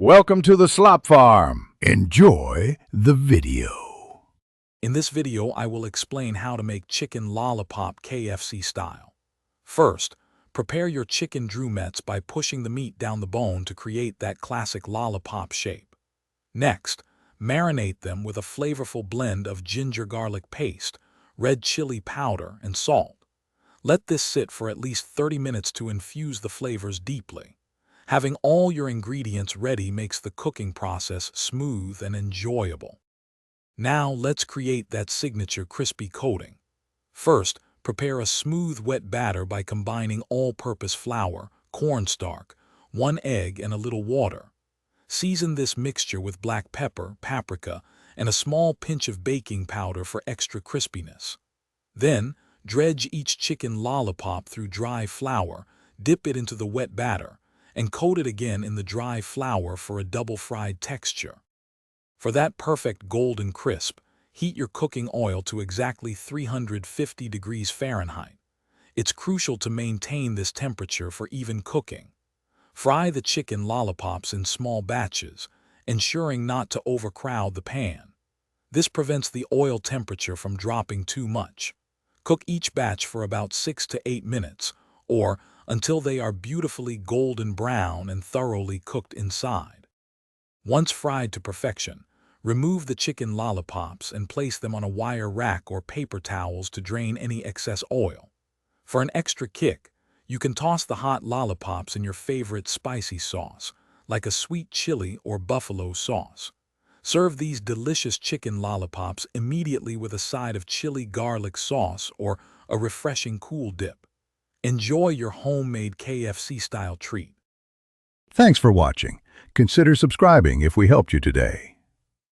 Welcome to the Slop Farm. Enjoy the video. In this video, I will explain how to make chicken lollipop KFC style. First, prepare your chicken drumettes by pushing the meat down the bone to create that classic lollipop shape. Next, marinate them with a flavorful blend of ginger garlic paste, red chili powder, and salt. Let this sit for at least 30 minutes to infuse the flavors deeply. Having all your ingredients ready makes the cooking process smooth and enjoyable. Now let's create that signature crispy coating. First, prepare a smooth wet batter by combining all-purpose flour, cornstarch, 1 egg, and a little water. Season this mixture with black pepper, paprika, and a small pinch of baking powder for extra crispiness. Then, dredge each chicken lollipop through dry flour, dip it into the wet batter, and coat it again in the dry flour for a double-fried texture. For that perfect golden crisp, heat your cooking oil to exactly 350 degrees Fahrenheit. It's crucial to maintain this temperature for even cooking. Fry the chicken lollipops in small batches, ensuring not to overcrowd the pan. This prevents the oil temperature from dropping too much. Cook each batch for about 6 to 8 minutes, or until they are beautifully golden brown and thoroughly cooked inside. Once fried to perfection, remove the chicken lollipops and place them on a wire rack or paper towels to drain any excess oil. For an extra kick, you can toss the hot lollipops in your favorite spicy sauce, like a sweet chili or buffalo sauce. Serve these delicious chicken lollipops immediately with a side of chili garlic sauce or a refreshing cool dip. Enjoy your homemade KFC-style treat. Thanks for watching. Consider subscribing if we helped you today.